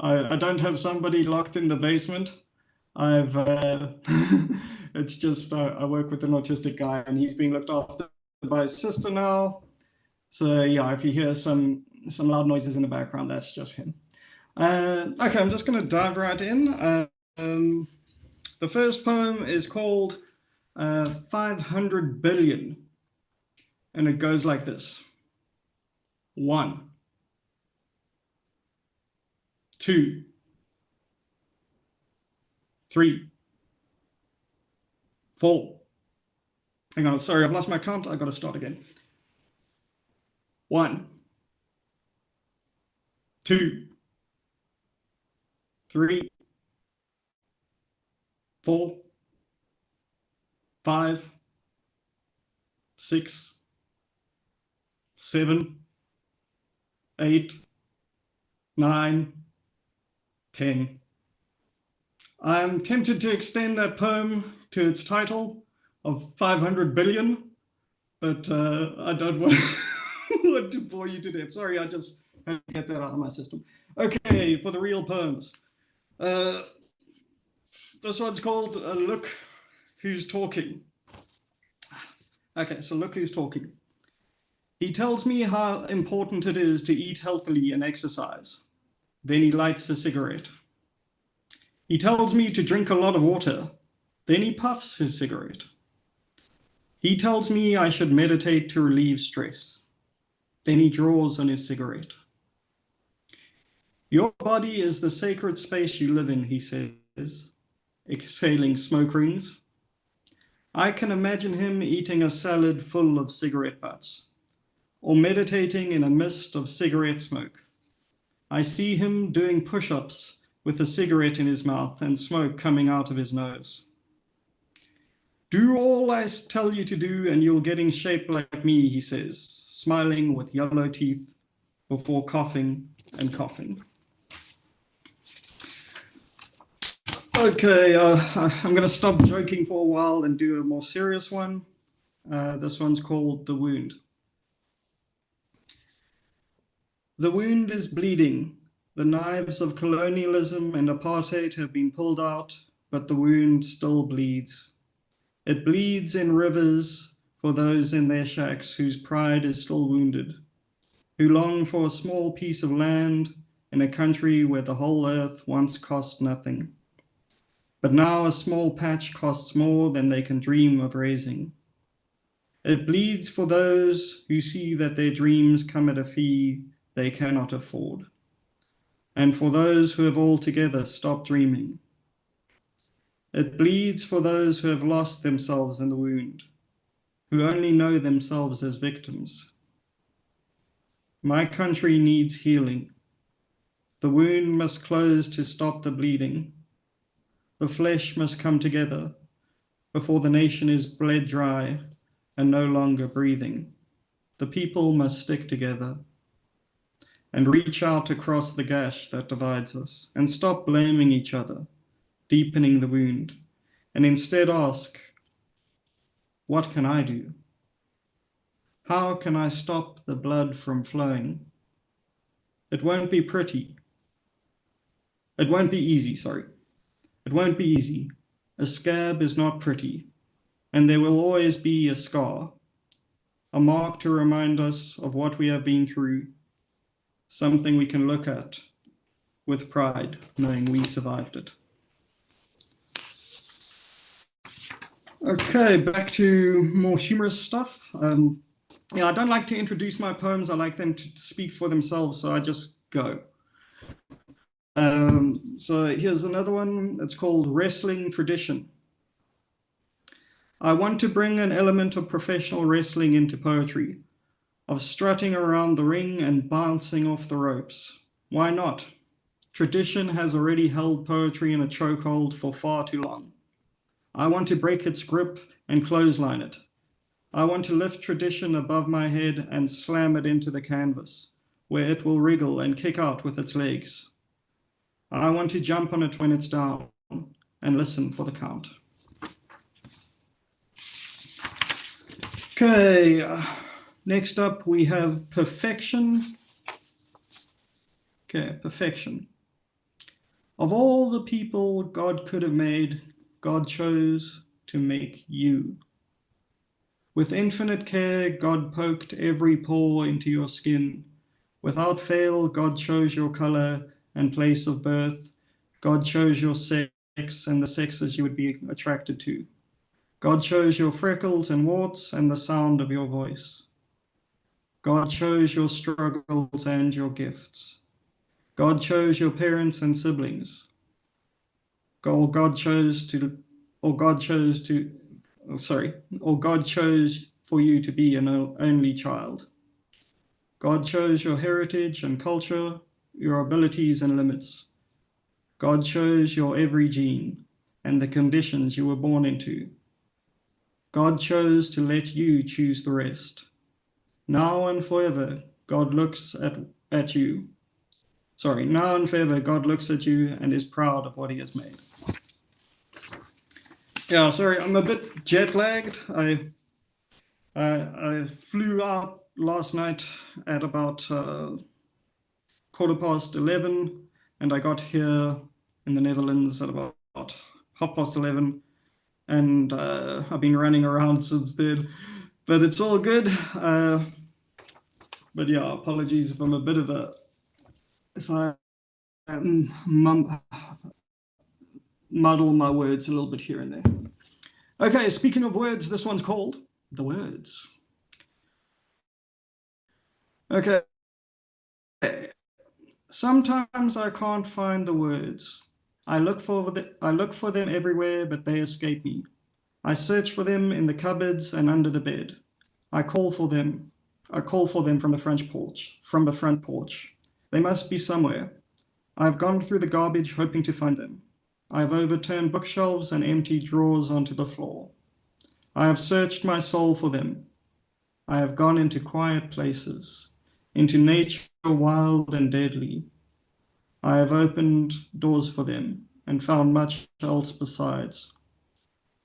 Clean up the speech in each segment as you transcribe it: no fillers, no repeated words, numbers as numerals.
I don't have somebody locked in the basement. I've it's just I work with an autistic guy and he's being looked after by his sister now. So yeah, if you hear some loud noises in the background, that's just him. Okay, I'm just going to dive right in. The first poem is called 500 billion, and it goes like this: 1, 2, 3, 4. Hang on, sorry, I've lost my count. I got to start again. 1, 2, 3, 4, 5, 6, 7, 8, 9, 10. I'm tempted to extend that poem to its title of 500 billion, but I don't want to bore you to death. Sorry, I just had to get that out of my system. Okay, for the real poems. This one's called Look Who's Talking. Okay, so look who's talking. He tells me how important it is to eat healthily and exercise. Then he lights a cigarette. He tells me to drink a lot of water. Then he puffs his cigarette. He tells me I should meditate to relieve stress. Then he draws on his cigarette. Your body is the sacred space you live in, he says, exhaling smoke rings. I can imagine him eating a salad full of cigarette butts, or meditating in a mist of cigarette smoke. I see him doing push-ups with a cigarette in his mouth and smoke coming out of his nose. Do all I tell you to do and you'll get in shape like me, he says, smiling with yellow teeth before coughing and coughing. Okay, I'm going to stop joking for a while and do a more serious one. This one's called The Wound. The wound is bleeding. The knives of colonialism and apartheid have been pulled out, but the wound still bleeds. It bleeds in rivers for those in their shacks whose pride is still wounded, who long for a small piece of land in a country where the whole earth once cost nothing. But now a small patch costs more than they can dream of raising. It bleeds for those who see that their dreams come at a fee they cannot afford, and for those who have altogether stopped dreaming. It bleeds for those who have lost themselves in the wound, who only know themselves as victims. My country needs healing. The wound must close to stop the bleeding. The flesh must come together before the nation is bled dry and no longer breathing. The people must stick together and reach out across the gash that divides us and stop blaming each other, deepening the wound, and instead ask, what can I do? How can I stop the blood from flowing? It won't be pretty. It won't be easy, sorry. It won't be easy. A scab is not pretty, and there will always be a scar, a mark to remind us of what we have been through, something we can look at with pride, knowing we survived it. Okay, back to more humorous stuff. Yeah, I don't like to introduce my poems. I like them to speak for themselves, so I just go. So here's another one. It's called Wrestling Tradition. I want to bring an element of professional wrestling into poetry, of strutting around the ring and bouncing off the ropes. Why not? Tradition has already held poetry in a chokehold for far too long. I want to break its grip and clothesline it. I want to lift tradition above my head and slam it into the canvas, where it will wriggle and kick out with its legs. I want to jump on it when it's down and listen for the count. Okay, next up we have perfection. Okay, perfection. Of all the people God could have made, God chose to make you. With infinite care, God poked every pore into your skin. Without fail, God chose your color and place of birth. God chose your sex and the sexes you would be attracted to. God chose your freckles and warts and the sound of your voice. God chose your struggles and your gifts. God chose your parents and siblings. God chose to, or God chose to, oh, sorry, or God chose for you to be an only child. God chose your heritage and culture, your abilities and limits. God chose your every gene and the conditions you were born into. God chose to let you choose the rest. Now and forever, God looks at you. Sorry, now and forever, God looks at you and is proud of what he has made. Yeah, sorry, I'm a bit jet lagged. I flew out last night at about 11:15, and I got here in the Netherlands at about 11:30, and I've been running around since then. But it's all good. But yeah, apologies if I'm a bit of a if I muddle my words a little bit here and there. Okay, speaking of words, this one's called The Words. Okay. Sometimes I can't find the words. I look for them everywhere, but they escape me. I search for them in the cupboards and under the bed. I call for them. I call for them from the front porch. They must be somewhere. I've gone through the garbage hoping to find them. I have overturned bookshelves and emptied drawers onto the floor. I have searched my soul for them. I have gone into quiet places, into nature wild and deadly. I have opened doors for them and found much else besides.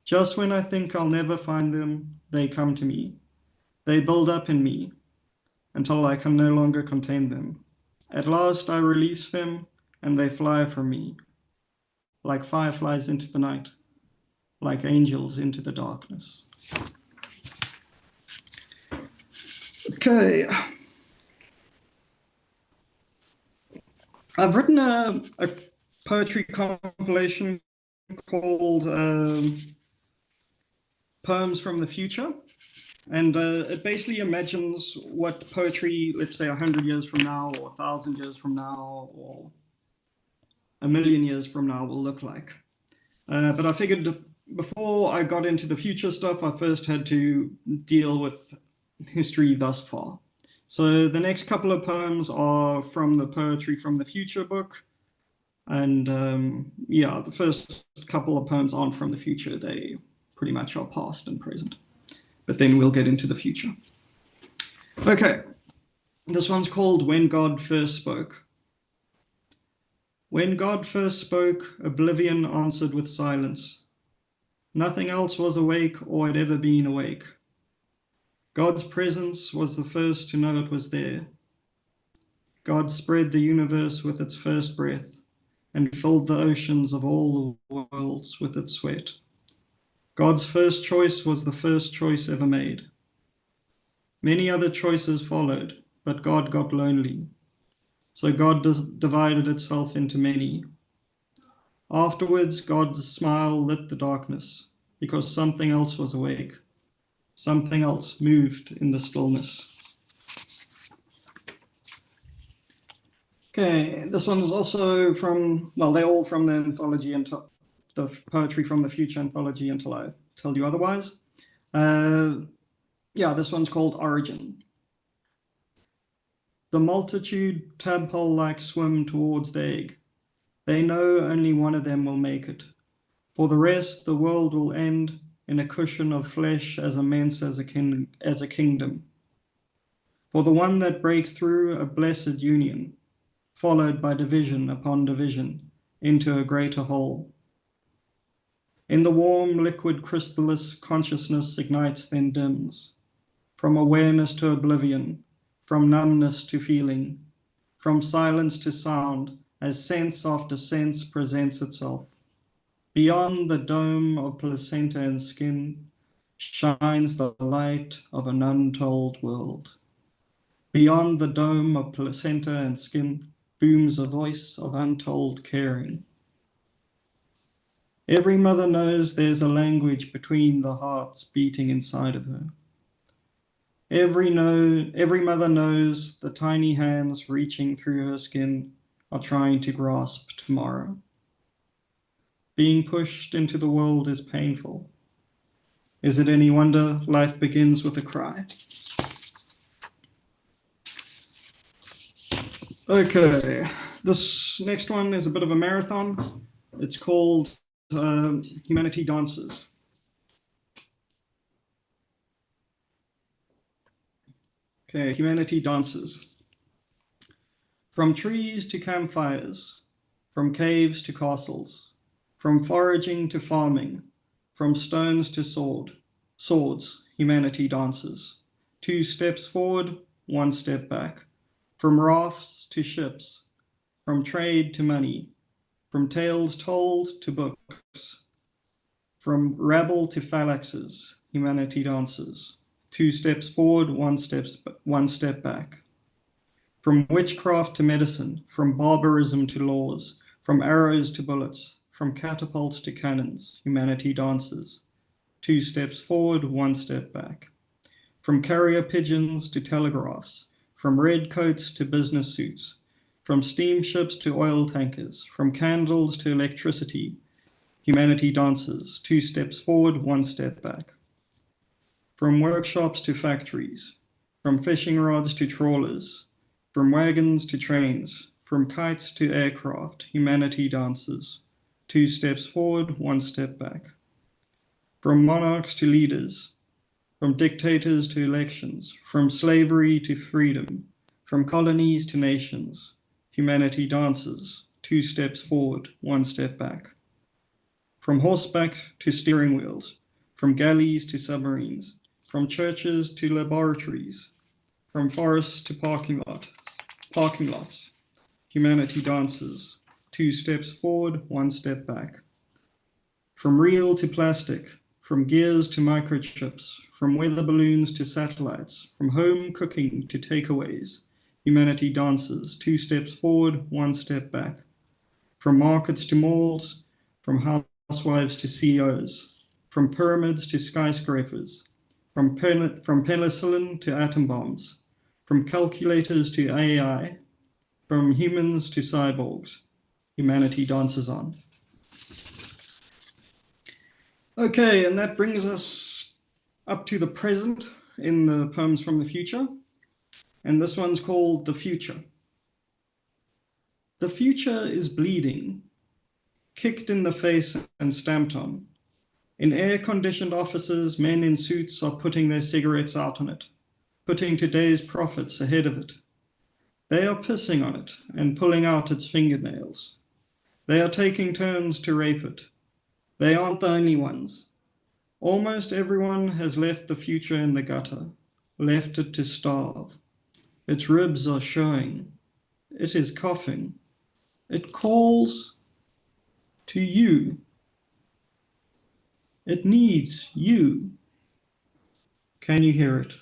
Just when I think I'll never find them, they come to me. They build up in me until I can no longer contain them. At last I release them and they fly from me, like fireflies into the night, like angels into the darkness. Okay. I've written a poetry compilation called Poems from the Future. And it basically imagines what poetry, let's say 100 years from now, or 1,000 years from now, or 1,000,000 years from now will look like. But I figured before I got into the future stuff, I first had to deal with history thus far. So the next couple of poems are from the Poetry from the Future book. And yeah, the first couple of poems aren't from the future. They pretty much are past and present. But then we'll get into the future. Okay, this one's called When God First Spoke. When God first spoke, oblivion answered with silence. Nothing else was awake or had ever been awake. God's presence was the first to know it was there. God spread the universe with its first breath and filled the oceans of all the worlds with its sweat. God's first choice was the first choice ever made. Many other choices followed, but God got lonely. So God divided itself into many. Afterwards, God's smile lit the darkness because something else was awake. Something else moved in the stillness. Okay, this one's also from, well, they're all from the anthology, the Poetry from the Future anthology until I tell you otherwise. Yeah, this one's called Origin. The multitude tadpole-like swim towards the egg. They know only one of them will make it. For the rest, the world will end in a cushion of flesh as immense as a kingdom. For the one that breaks through, a blessed union, followed by division upon division into a greater whole. In the warm liquid chrysalis, consciousness ignites then dims. From awareness to oblivion, from numbness to feeling, from silence to sound, as sense after sense presents itself. Beyond the dome of placenta and skin shines the light of an untold world. Beyond the dome of placenta and skin booms a voice of untold caring. Every mother knows there's a language between the hearts beating inside of her. Every mother knows the tiny hands reaching through her skin are trying to grasp tomorrow. Being pushed into the world is painful. Is it any wonder life begins with a cry? Okay, this next one is a bit of a marathon. It's called Humanity Dances. Okay, Humanity Dances. From trees to campfires, from caves to castles, from foraging to farming, from stones to swords, humanity dances. 2 steps forward, 1 step back. From rafts to ships, from trade to money, from tales told to books, from rabble to phalanxes, humanity dances. 2 steps forward, 1 step back. From witchcraft to medicine, from barbarism to laws, from arrows to bullets, from catapults to cannons, humanity dances. 2 steps forward, 1 step back. From carrier pigeons to telegraphs, from red coats to business suits, from steamships to oil tankers, from candles to electricity, humanity dances. 2 steps forward, 1 step back. From workshops to factories, from fishing rods to trawlers, from wagons to trains, from kites to aircraft, humanity dances. 2 steps forward, 1 step back. From monarchs to leaders, from dictators to elections, from slavery to freedom, from colonies to nations, humanity dances. 2 steps forward, 1 step back. From horseback to steering wheels, from galleys to submarines, from churches to laboratories, from forests to parking lots, humanity dances. 2 steps forward, 1 step back. From real to plastic, from gears to microchips, from weather balloons to satellites, from home cooking to takeaways, humanity dances. 2 steps forward, 1 step back. From markets to malls, from housewives to CEOs, from pyramids to skyscrapers, from penicillin to atom bombs, from calculators to AI, from humans to cyborgs, humanity dances on. Okay, and that brings us up to the present in the Poems from the Future. And this one's called The Future. The future is bleeding, kicked in the face and stamped on. In air-conditioned offices, men in suits are putting their cigarettes out on it, putting today's profits ahead of it. They are pissing on it and pulling out its fingernails. They are taking turns to rape it. They aren't the only ones. Almost everyone has left the future in the gutter, left it to starve. Its ribs are showing. It is coughing. It calls to you. It needs you. Can you hear it?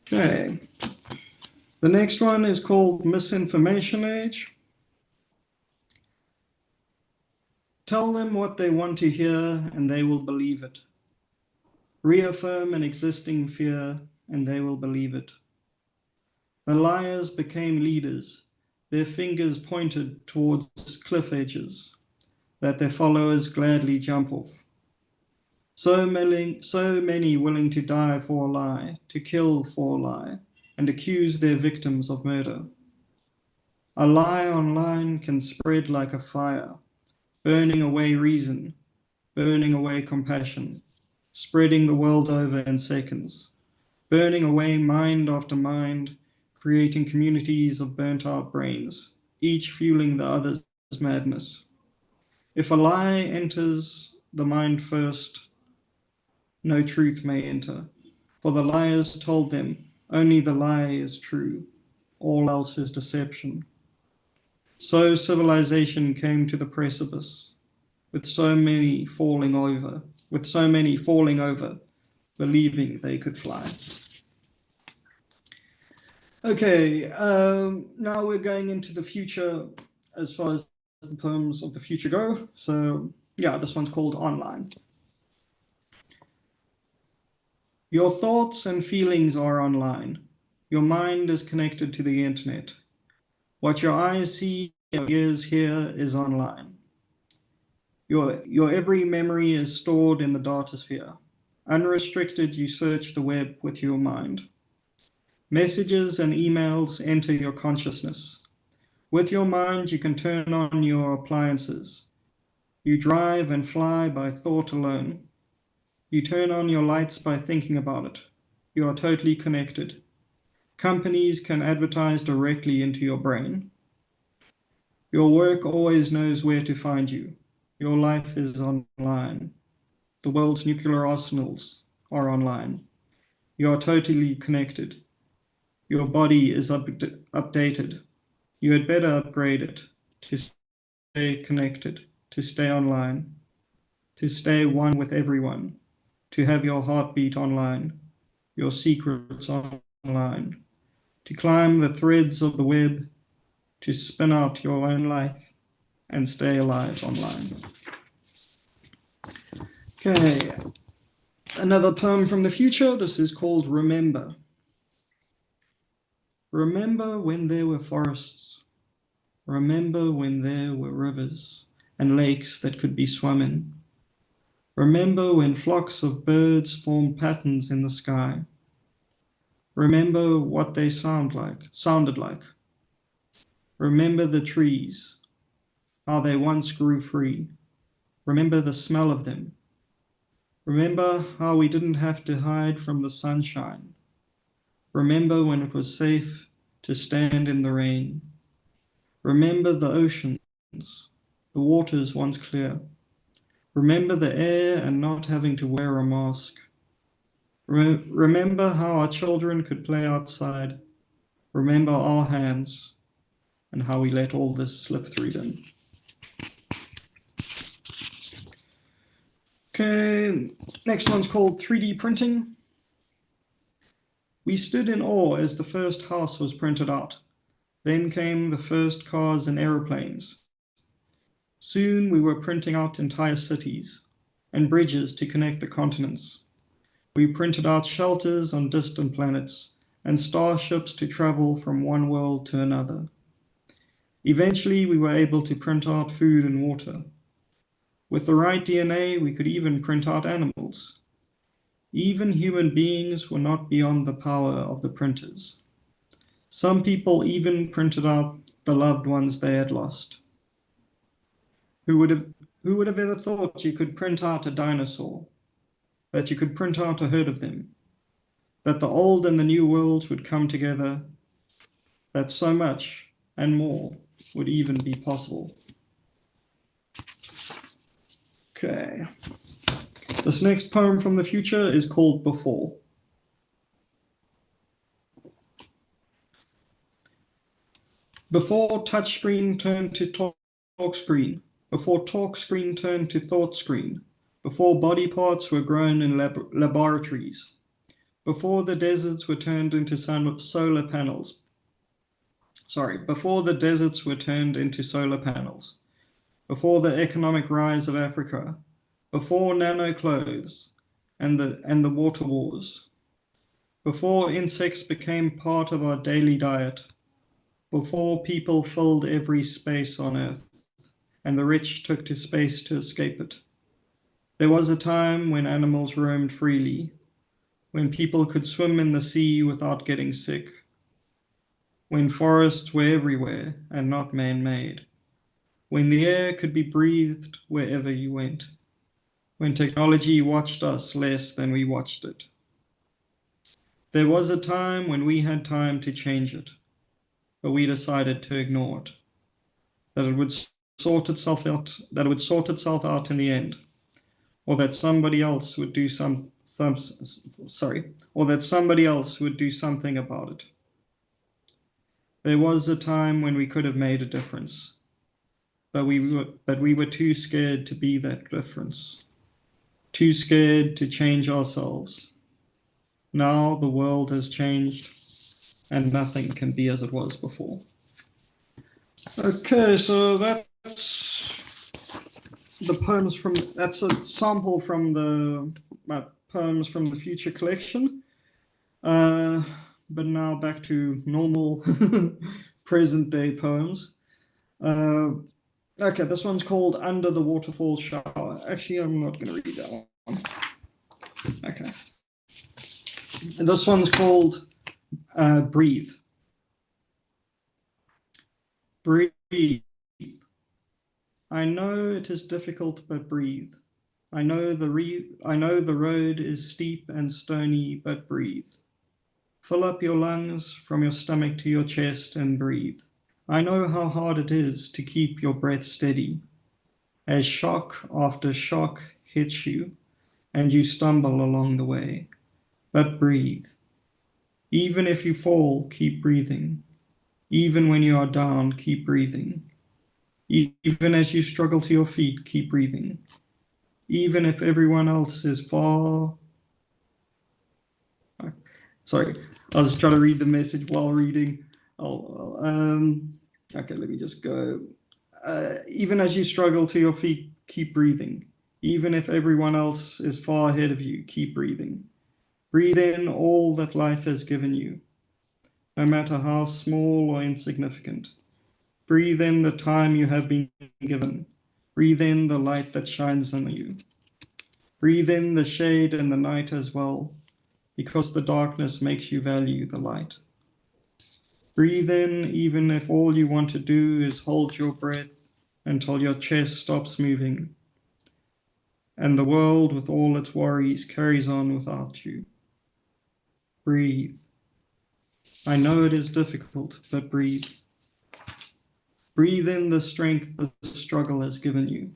Okay. The next one is called Misinformation Age. Tell them what they want to hear and they will believe it. Reaffirm an existing fear and they will believe it. The liars became leaders, their fingers pointed towards cliff edges that their followers gladly jump off. So many willing to die for a lie, to kill for a lie, and accuse their victims of murder. A lie online can spread like a fire, burning away reason, burning away compassion, spreading the world over in seconds, burning away mind after mind, creating communities of burnt-out brains, each fueling the other's madness. If a lie enters the mind first, no truth may enter, for the liars told them only the lie is true. all else is deception. So civilization came to the precipice, with so many falling over, believing they could fly. Okay, now we're going into the future as far as the poems of the future go. So yeah, this one's called Online. Your thoughts and feelings are online. Your mind is connected to the internet. What your eyes see and your ears hear is online. Your every memory is stored in the datasphere. Unrestricted, you search the web with your mind. Messages and emails enter your consciousness. With your mind, you can turn on your appliances. You drive and fly by thought alone. You turn on your lights by thinking about it. You are totally connected. Companies can advertise directly into your brain. Your work always knows where to find you. Your life is online. The world's nuclear arsenals are online. You are totally connected. Your body is updated. You had better upgrade it to stay connected, to stay online, to stay one with everyone, to have your heartbeat online, your secrets online, to climb the threads of the web, to spin out your own life and stay alive online. Okay, another poem from the future. This is called Remember. Remember when there were forests. Remember when there were rivers and lakes that could be swum in. Remember when flocks of birds formed patterns in the sky. Remember what they sounded like. Remember the trees, how they once grew free. Remember the smell of them. Remember how we didn't have to hide from the sunshine. Remember when it was safe to stand in the rain. Remember the oceans, the waters once clear. Remember the air and not having to wear a mask. Remember how our children could play outside. Remember our hands and how we let all this slip through them. Okay, next one's called 3D printing. We stood in awe as the first house was printed out. Then came the first cars and aeroplanes. Soon we were printing out entire cities and bridges to connect the continents. We printed out shelters on distant planets and starships to travel from one world to another. Eventually, we were able to print out food and water. With the right DNA, we could even print out animals. Even human beings were not beyond the power of the printers. Some people even printed out the loved ones they had lost. Who would have ever thought you could print out a dinosaur? That you could print out a herd of them? That the old and the new worlds would come together? That so much and more would even be possible? Okay. This next poem from the future is called Before. Before touchscreen turned to talk screen, before talk screen turned to thought screen, before body parts were grown in laboratories, before the deserts were turned into solar panels. Before the deserts were turned into solar panels, before the economic rise of Africa, before nano clothes and the water wars, before insects became part of our daily diet, before people filled every space on Earth and the rich took to space to escape it. There was a time when animals roamed freely, when people could swim in the sea without getting sick, when forests were everywhere and not man-made, when the air could be breathed wherever you went, when technology watched us less than we watched it. There was a time when we had time to change it, but we decided to ignore it, that it would sort itself out, in the end, or that somebody else would do something about it. There was a time when we could have made a difference, but we were too scared to be that difference, too scared to change ourselves. Now the world has changed, and nothing can be as it was before. Okay, so that's the poems from, that's a sample from the Poems from the Future collection. But now back to normal present day poems. Okay, this one's called Under the Waterfall Shower. Actually, I'm not going to read that one. Okay. And this one's called Breathe. Breathe. I know it is difficult, but breathe. I know the road is steep and stony, but breathe. Fill up your lungs from your stomach to your chest and breathe. I know how hard it is to keep your breath steady as shock after shock hits you and you stumble along the way. But breathe. Even if you fall, keep breathing. Even when you are down, keep breathing. Even as you struggle to your feet, keep breathing. Even if everyone else is far... Sorry, I was trying to read the message while reading. Okay, let me just go. Even as you struggle to your feet, keep breathing. Even if everyone else is far ahead of you, keep breathing. Breathe in all that life has given you, no matter how small or insignificant. Breathe in the time you have been given. Breathe in the light that shines on you. Breathe in the shade and the night as well, because the darkness makes you value the light. Breathe in even if all you want to do is hold your breath until your chest stops moving and the world with all its worries carries on without you. Breathe. I know it is difficult, but breathe. Breathe in the strength the struggle has given you.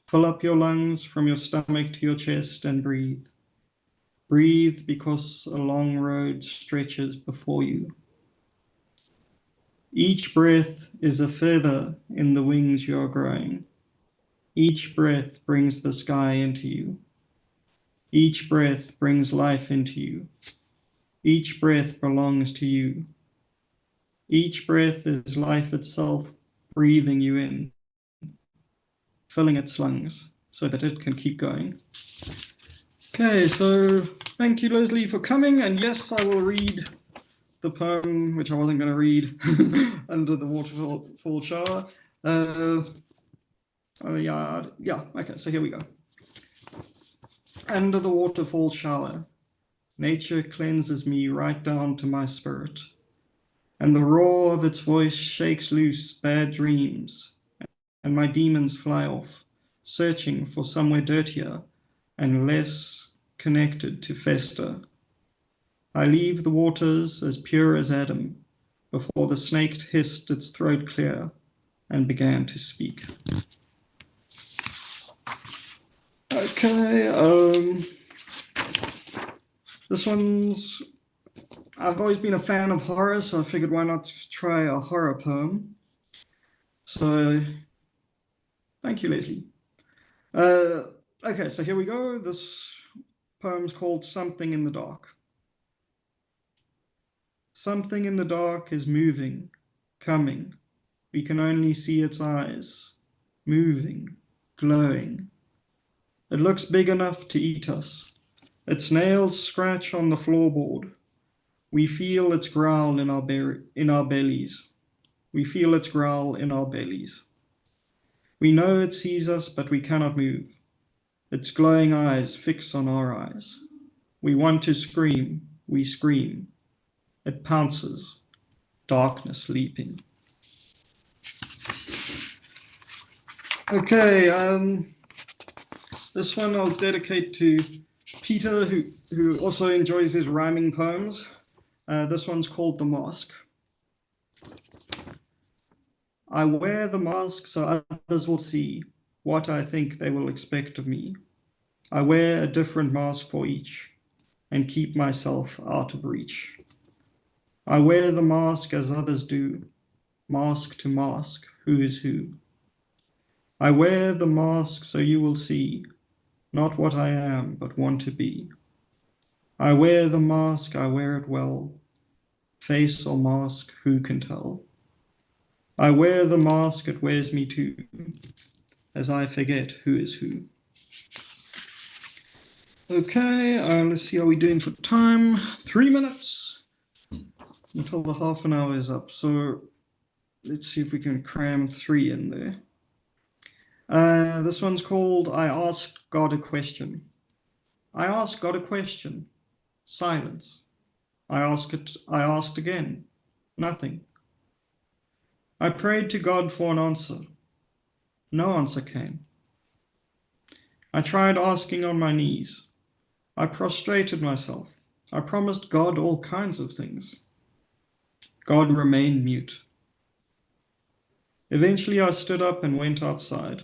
Fill up your lungs from your stomach to your chest and breathe. Breathe because a long road stretches before you. Each breath is a feather in the wings you are growing. Each breath brings the sky into you. Each breath brings life into you. Each breath belongs to you. Each breath is life itself breathing you in, filling its lungs so that it can keep going. Okay, so thank you, Leslie, for coming. And yes, I will read the poem, which I wasn't going to read, Under the Waterfall Shower. Yeah, okay, so here we go. Under the waterfall shower, nature cleanses me right down to my spirit, and the roar of its voice shakes loose bad dreams, and my demons fly off, searching for somewhere dirtier and less connected to fester. I leave the waters as pure as Adam, before the snake hissed its throat clear and began to speak. Okay, this one's... I've always been a fan of horror, so I figured why not try a horror poem. So, thank you, Leslie. Okay, so here we go. This poem's called Something in the Dark. Something in the dark is moving, coming. We can only see its eyes, moving, glowing. It looks big enough to eat us. Its nails scratch on the floorboard. We feel its growl in our bellies. We feel its growl in our bellies. We know it sees us, but we cannot move. Its glowing eyes fix on our eyes. We want to scream. We scream. It pounces. Darkness leaping. Okay, this one I'll dedicate to Peter, who also enjoys his rhyming poems. This one's called The Mask. I wear the mask so others will see what I think they will expect of me. I wear a different mask for each and keep myself out of reach. I wear the mask as others do, mask to mask, who is who. I wear the mask so you will see, not what I am, but want to be. I wear the mask, I wear it well, face or mask, who can tell? I wear the mask, it wears me too, as I forget who is who. Okay, let's see how we're doing for time. 3 minutes until the half an hour is up. So let's see if we can cram 3 in there. This one's called I Asked God a Question. I asked God a question. Silence. I asked again. Nothing. I prayed to God for an answer. No answer came. I tried asking on my knees. I prostrated myself. I promised God all kinds of things. God remained mute. Eventually I stood up and went outside.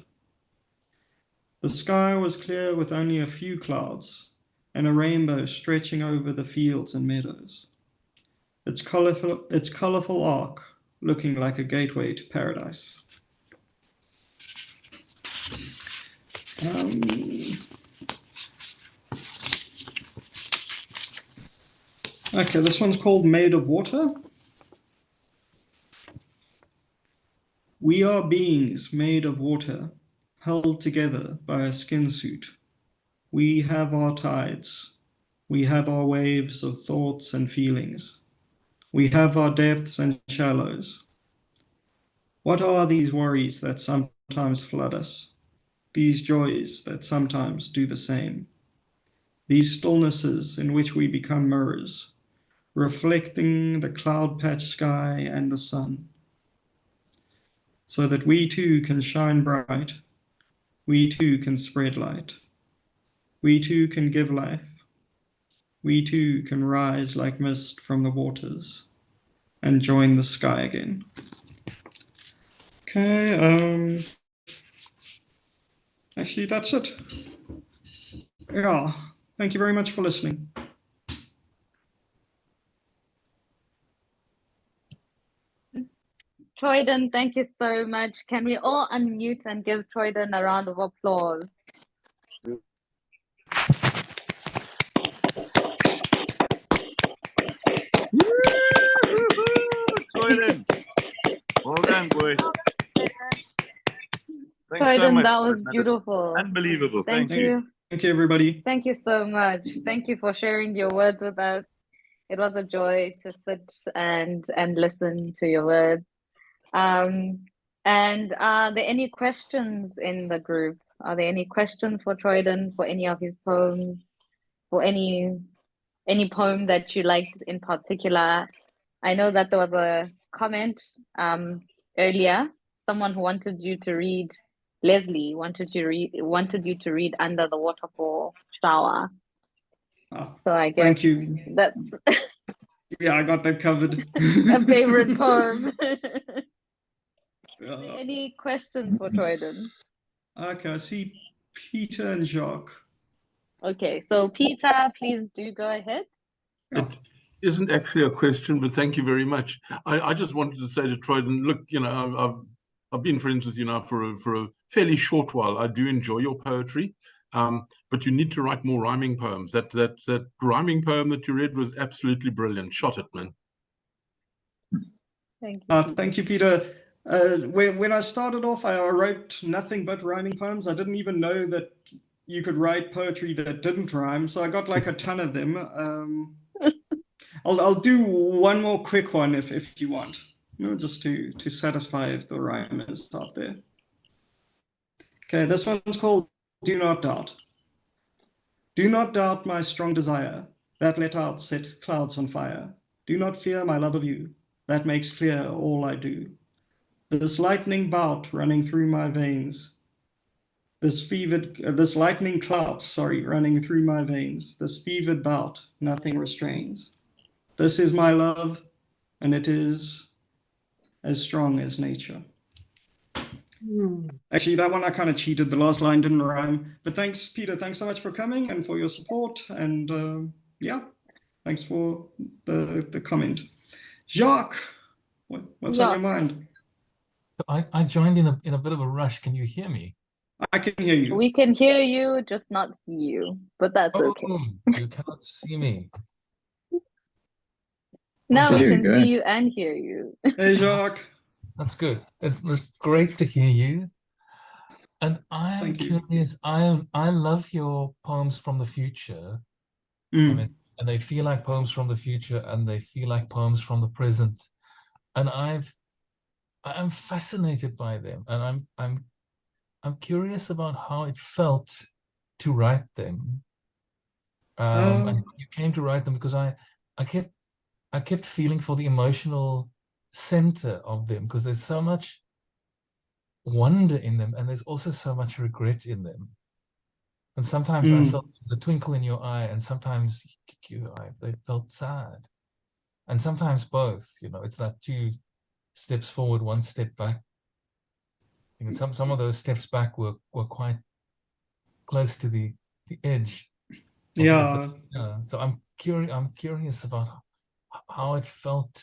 The sky was clear with only a few clouds and a rainbow stretching over the fields and meadows. Its colorful arc looking like a gateway to paradise. Okay, this one's called Made of Water. We are beings made of water, held together by a skin suit. We have our tides. We have our waves of thoughts and feelings. We have our depths and shallows. What are these worries that sometimes flood us? These joys that sometimes do the same? These stillnesses in which we become mirrors, reflecting the cloud-patched sky and the sun, so that we too can shine bright, we too can spread light, we too can give life, we too can rise like mist from the waters and join the sky again. Okay, actually that's it. Yeah, thank you very much for listening. Troydon, thank you so much. Can we all unmute and give Troydon a round of applause? Troydon. Well done, boy. Thanks Troydon, so much. that was beautiful. Unbelievable. Thank you. Thank you, everybody. Thank you so much. Thank you for sharing your words with us. It was a joy to sit and listen to your words. And are there any questions in the group? Are there any questions for Troydon for any of his poems? For any poem that you liked in particular? I know that there was a comment earlier. Someone who wanted you to read, Leslie wanted you to read Under the Waterfall Shower. So I guess thank you. That's yeah, I got that covered. a favorite poem. Any questions for Troydon? Okay, I see Peter and Jacques. Okay, so Peter, please do go ahead. It isn't actually a question, but thank you very much. I just wanted to say to Troydon, look, you know, I've been friends with you now for a fairly short while. I do enjoy your poetry, but you need to write more rhyming poems. That rhyming poem that you read was absolutely brilliant. Shot it, man. Thank you. Thank you, Peter. When I started off, I wrote nothing but rhyming poems. I didn't even know that you could write poetry that didn't rhyme, so I got like a ton of them. I'll do one more quick one if you want, just to satisfy the rhymers out there. Okay, this one's called Do Not Doubt. Do not doubt my strong desire that let out set clouds on fire. Do not fear my love of you that makes clear all I do. This lightning bout running through my veins. This lightning clout, running through my veins. This fevered bout, nothing restrains. This is my love, and it is as strong as nature. Actually, that one I kind of cheated. The last line didn't rhyme. But thanks, Peter. Thanks so much for coming and for your support. And yeah, thanks for the comment. Jacques, what's on your Jacques. mind? I joined in a bit of a rush. Can you hear me? I can hear you. We can hear you, just not see you, but that's okay. Oh, you cannot see me. Now we There you can go. see you and hear you. Hey, Jacques. That's good. It was great to hear you. And I am Thank you. curious. I love your poems from the future. I Mm. mean, and they feel like poems from the future, and they feel like poems from the present. And I'm fascinated by them, and I'm curious about how it felt to write them. And you came to write them because I kept feeling for the emotional center of them, because there's so much wonder in them, and there's also so much regret in them. And sometimes I felt there's a twinkle in your eye, and sometimes they felt sad. And sometimes both, it's that 2 steps forward, 1 step back. Some of those steps back were quite close to the edge of Yeah. so I'm curious about how it felt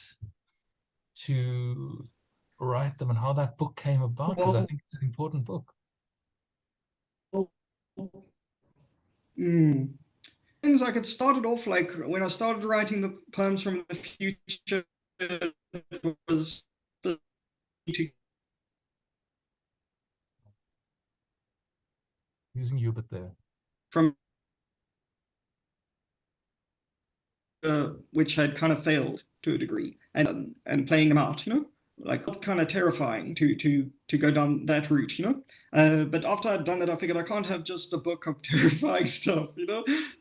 to write them and how that book came about, because I think it's an important book. Things like it started off like when I started writing the poems from the future, it was to Using you a bit there. from which had kind of failed to a degree, and playing them out, like kind of terrifying to go down that route, but after I'd done that, I figured I can't have just a book of terrifying stuff,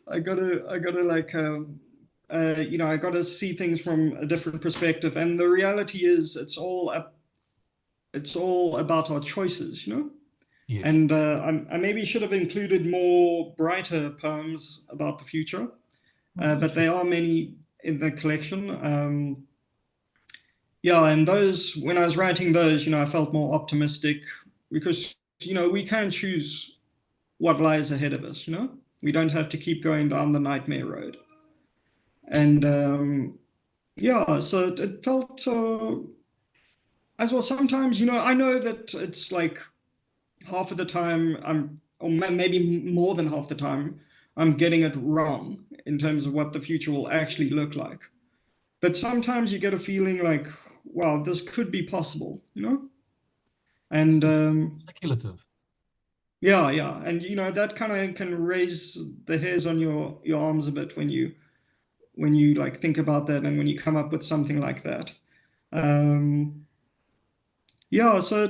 I gotta like I gotta see things from a different perspective, and the reality is it's all about our choices, Yes. and I maybe should have included more brighter poems about the future. But there are many in the collection. And those, when I was writing those, I felt more optimistic because, we can choose what lies ahead of us, We don't have to keep going down the nightmare road. And so it felt as well. Sometimes, I know that it's like half of the time or maybe more than half the time, I'm getting it wrong in terms of what the future will actually look like. But sometimes you get a feeling like, wow, this could be possible, And Speculative. yeah, and that kind of can raise the hairs on your arms a bit when you like think about that and when you come up with something like that. So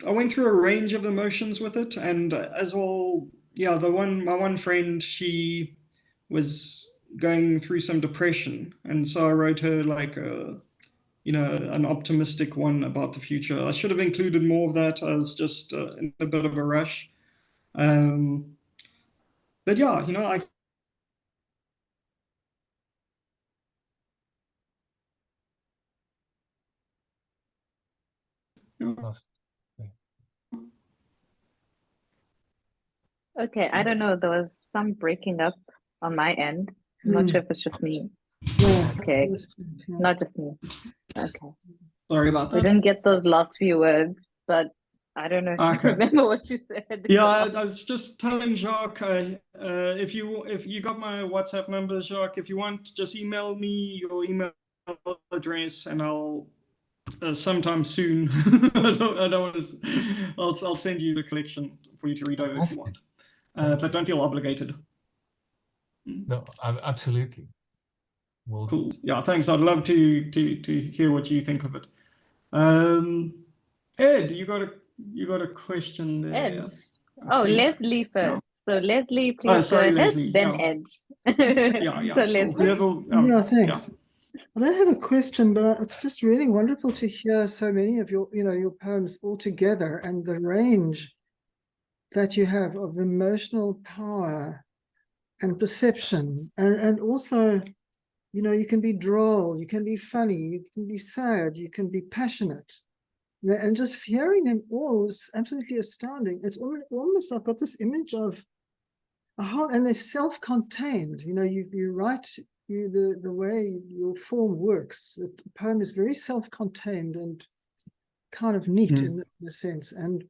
I went through a range of emotions with it, and as well, my one friend, she was going through some depression, and so I wrote her like an optimistic one about the future. I should have included more of that. I was just in a bit of a rush, but yeah, I. Okay, I don't know. There was some breaking up on my end. I'm not sure if it's just me. Yeah. Okay, Yeah. not just me. Okay. Sorry about We that. didn't get those last few words, but I don't know if you Okay. remember what you said. Yeah, I was just telling Jacques, if you got my WhatsApp number, Jacques, if you want, just email me your email address, and I'll sometime soon. I don't want to. I'll send you the collection for you to read over if you want, but don't feel obligated. No, absolutely. Well, Cool. Yeah, thanks. I'd love to hear what you think of it. Ed, you got a question there? Ed. Oh, Leslie first. So Leslie, please Oh, sorry, go ahead. Leslie. Then Yeah. Ed. Yeah. So Sure. Leslie. Yeah, thanks. I don't have a question, but it's just really wonderful to hear so many of your poems all together, and the range that you have of emotional power and perception, and also, you can be droll, you can be funny, you can be sad, you can be passionate, and just hearing them all is absolutely astounding. It's almost I've got this image of a whole, and they're self-contained. You write the way your form works. The poem is very self-contained and kind of neat in a sense. And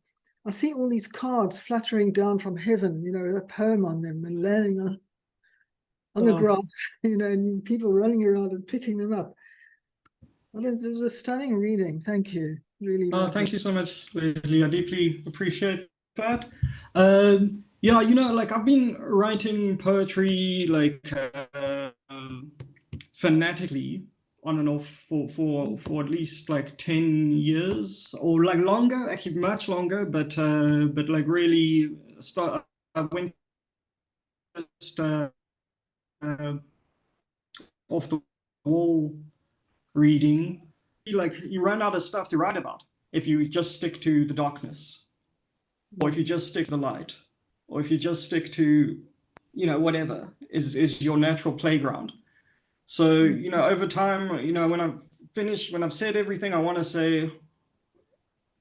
I see all these cards fluttering down from heaven, you know, with a poem on them and landing on the grass, you know, and people running around and picking them up. Well, it was a stunning reading. Thank you. Really. Thank you so much, Leslie. I deeply appreciate that. Yeah, you know, like I've been writing poetry like fanatically on and off for at least like 10 years or like longer, actually much longer, but like really I went just off the wall reading. Like you run out of stuff to write about if you just stick to the darkness, or if you just stick to the light, or if you just stick to, you know, whatever is your natural playground. So, you know, over time, you know, when I've finished, when I've said everything I want to say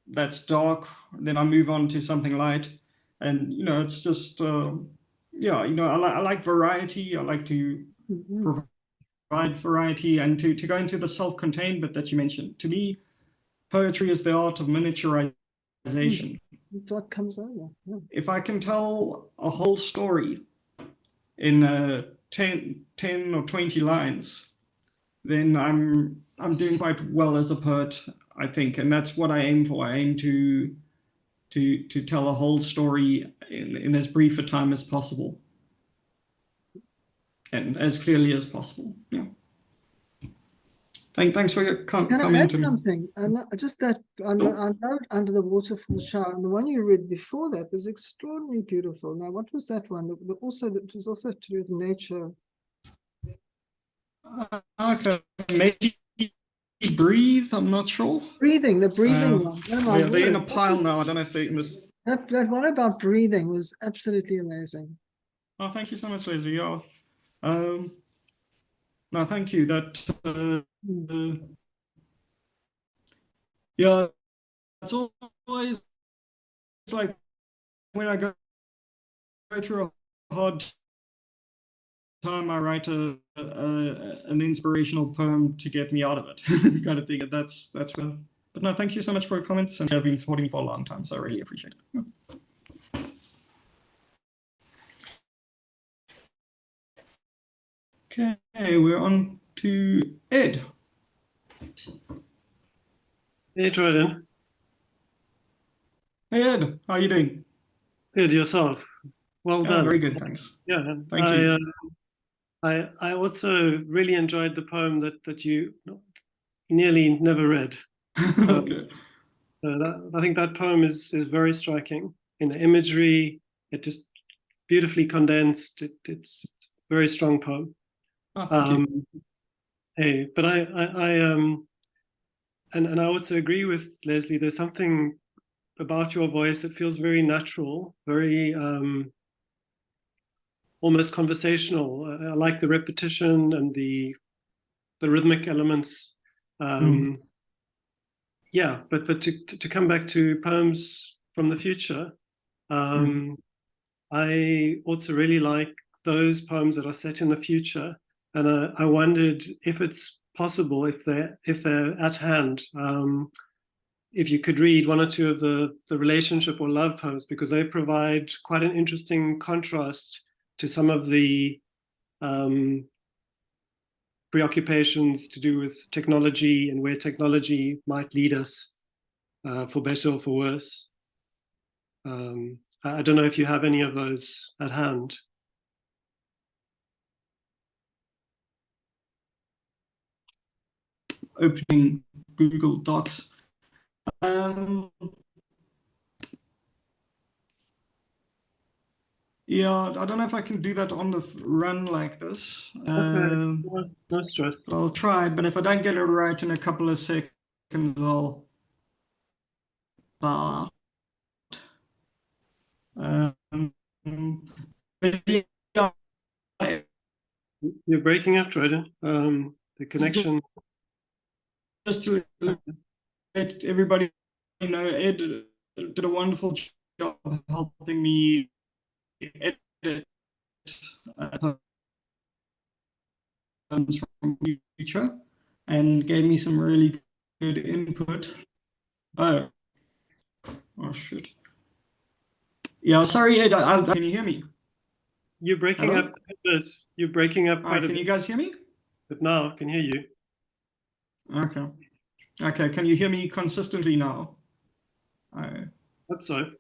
that's dark, then I move on to something light. And, you know, it's just, yeah, you know, I like variety. I like to provide variety and to go into the self-contained bit that you mentioned. To me, poetry is the art of miniaturization. What comes over? Yeah. If I can tell a whole story in 10 or 20 lines, then I'm doing quite well as a poet, I think, and that's what I aim for. I aim to tell a whole story in as brief a time as possible, and as clearly as possible. Yeah. Thanks for your Can I add comment. something? Just that I know Under the Waterfall Shower, and the one you read before that was extraordinarily beautiful. Now, what was that one? It was also to do with nature. Okay, maybe Breathe. I'm not sure. The breathing one. Oh my Yeah, they're in a word. pile now. I don't know if they in this. That one about breathing was absolutely amazing. Oh, thank you so much, Leslie. Yeah. No, thank you. That. Yeah, it's always like when I go through a hard time, I write an inspirational poem to get me out of it, kind of thing. And that's good. But no, thank you so much for your comments, and you've been supporting me for a long time, so I really appreciate it. Okay, we're on to Ed. Hey, Troydon. Hey Ed, how are you doing? Good, yourself. Well done. Very good, thanks. Yeah, Thank you. I also really enjoyed the poem that you nearly never read. Okay. I think that poem is very striking in the imagery. It just beautifully condensed. It's a very strong poem. Oh, thank you. Hey, but and I also agree with Leslie. There's something about your voice that feels very natural, very almost conversational. I like the repetition and the rhythmic elements. Yeah, but to come back to poems from the future, I also really like those poems that are set in the future, and I wondered if it's possible, if they're at hand, if you could read one or two of the relationship or love poems, because they provide quite an interesting contrast to some of the preoccupations to do with technology and where technology might lead us, for better or for worse. I don't know if you have any of those at hand. Opening Google Docs. Yeah, I don't know if I can do that on the run like this. Okay, no stress. I'll try, but if I don't get it right in a couple of seconds, I'll bow out. Yeah, You're breaking up, Troydon. The connection. just to let everybody know, Ed did a wonderful job helping me edit poems from the future and gave me some really good input. Oh shit. Yeah, sorry, Ed, can you hear me? You're breaking Hello? up quite a bit. You're breaking up quite a Can bit, you guys hear me? but now I can hear you. Okay. Okay, can you hear me consistently now? Hope so.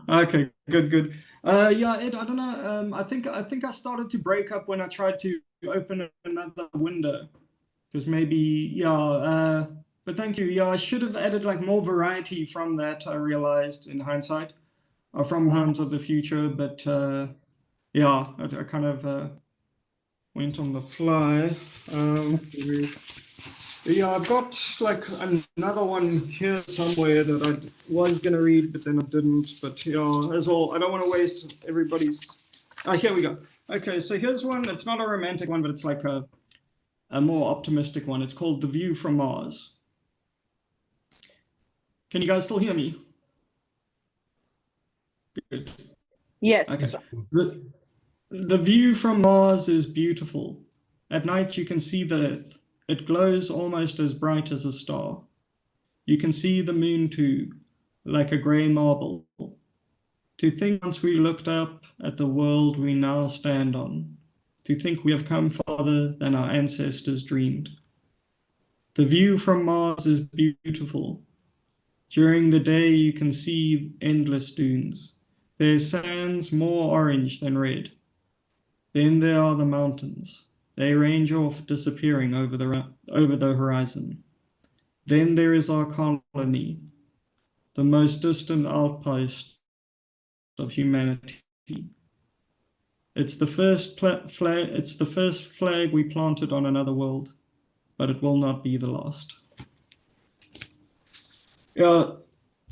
Okay, good. Yeah, Ed, I don't know. I think I started to break up when I tried to open another window. Because maybe, yeah, but thank you. Yeah, I should have added like more variety from that, I realized in hindsight, or from Poems of the Future, but yeah, I kind of went on the fly. Yeah, I've got like another one here somewhere that I was gonna read, but then I didn't. But yeah, as well, I don't want to waste everybody's. Here we go. Okay, so here's one. It's not a romantic one, but it's like a more optimistic one. It's called The View from Mars. Can you guys still hear me? Good. Yes. Okay. The view from Mars is beautiful. At night you can see the Earth. It glows almost as bright as a star. You can see the moon too, like a grey marble. To think once we looked up at the world we now stand on. To think we have come farther than our ancestors dreamed. The view from Mars is beautiful. During the day you can see endless dunes. There's sands more orange than red. Then there are the mountains. They range off, disappearing over the horizon. Then there is our colony, the most distant outpost of humanity. It's the first flag. It's the first flag we planted on another world, but it will not be the last. Yeah,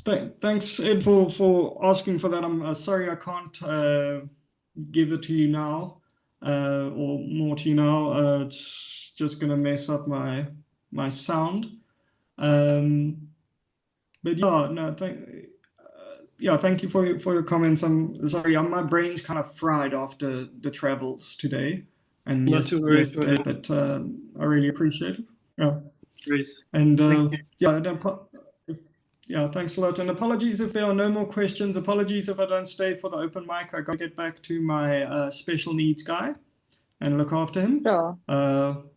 thanks Ed for asking for that. I'm sorry I can't give it to you now, or more to you now. It's just gonna mess up my sound. But yeah, no, thank you for your comments. I'm sorry, my brain's kind of fried after the travels today and Not to worry, yesterday, but I really appreciate it. Yeah, Grace. and Thank you. yeah, thanks a lot. And apologies if there are no more questions. Apologies if I don't stay for the open mic. I got to get back to my special needs guy and look after him. Sure.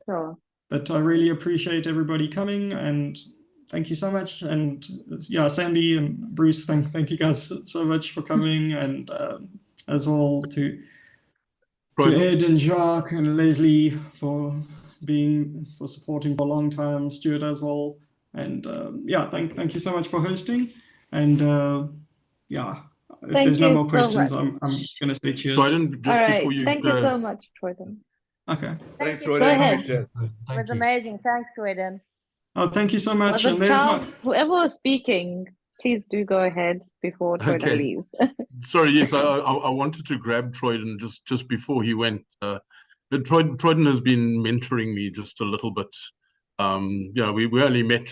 Sure. But I really appreciate everybody coming, and thank you so much. And yeah, Sandy and Bruce, thank you guys so much for coming, and as well to Ed and Jacques and Leslie for supporting for a long time, Stuart as well. And yeah, thank you so much for hosting. And yeah, if Thank there's no you more so questions, much. I'm gonna say cheers. Troydon, All just right. before you Thank you so much, Troydon. Okay. Thanks, Go Troydon. ahead. Appreciate it. Thank It was you. amazing. Thanks, Troydon. Oh, thank you so much. Was it And there's Charles? Whoever was speaking, please do go ahead before Troydon Okay. leaves. Sorry, yes, I wanted to grab Troydon just before he went. But Troydon has been mentoring me just a little bit. You know, we only met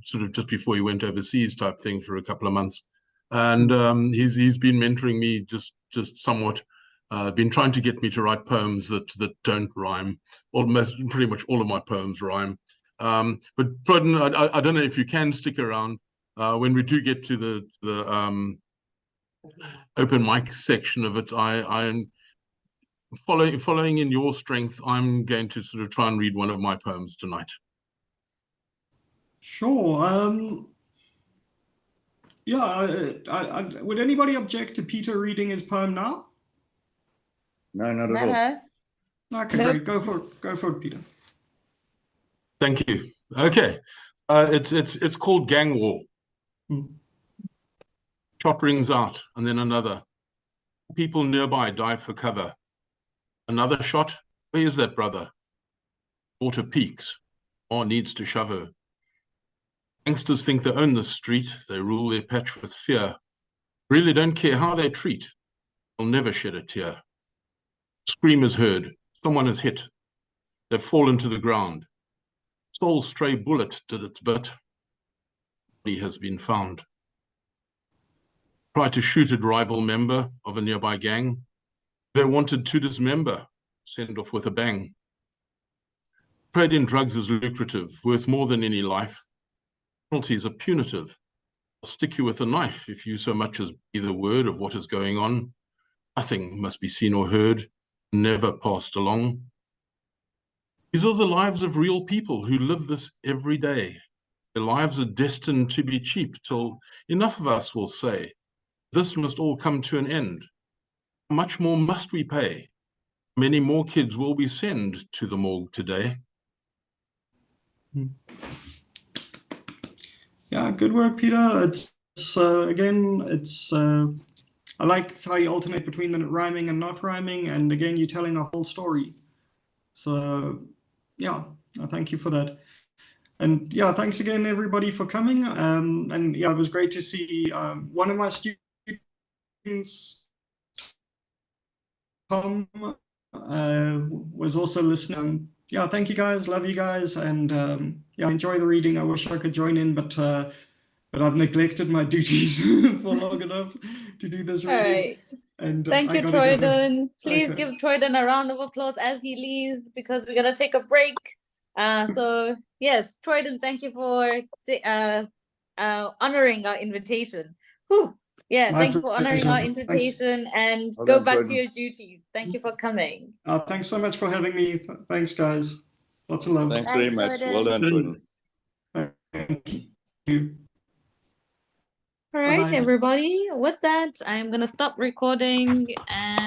sort of just before he went overseas type thing for a couple of months. And he's been mentoring me just somewhat. Been trying to get me to write poems that don't rhyme. Pretty much all of my poems rhyme. But Troydon, I don't know if you can stick around when we do get to the open mic section of it. I'm following in your strength. I'm going to sort of try and read one of my poems tonight. Sure. Yeah, would anybody object to Peter reading his poem now? No, not at all. Okay, great. Go for it, Peter. Thank you. Okay. It's called Gang War. Shot rings out, and then another. People nearby dive for cover. Another shot. Where is that brother? Water peaks. Or needs to shove her. Gangsters think they own the street. They rule their patch with fear. Really don't care how they treat. They'll never shed a tear. Scream is heard. Someone is hit. They've fallen to the ground. Soul's stray bullet did its bit. He has been found. Tried to shoot a rival member of a nearby gang. They wanted to dismember. Send off with a bang. Trade in drugs is lucrative, worth more than any life. Penalties are punitive. I'll stick you with a knife if you so much as breathe a word of what is going on. Nothing must be seen or heard, never passed along. These are the lives of real people who live this every day. Their lives are destined to be cheap till enough of us will say, this must all come to an end. How much more must we pay? Many more kids will we send to the morgue today. Yeah, good work, Peter. I like how you alternate between the rhyming and not rhyming, and again, you're telling a whole story. So, yeah, thank you for that. And yeah, thanks again, everybody, for coming. And yeah, it was great to see one of my students, Tom, was also listening. Yeah, thank you guys. Love you guys. And yeah, enjoy the reading. I wish I could join in, but I've neglected my duties for long enough to do this reading. All right. And thank you, gotta Troydon. go. Please Okay. give Troydon a round of applause as he leaves, because we're gonna take a break. So yes, Troydon, thank you for honoring our invitation. Whew. Yeah, My thank you for honoring our pleasure. invitation, and Well go done, back to Troydon. your duties. Thank you for coming. Thanks so much for having me. Thanks, guys. Lots of love. Thanks very much. Well done, Troydon. Thank you. All right, Bye-bye. everybody. With that, I'm gonna stop recording and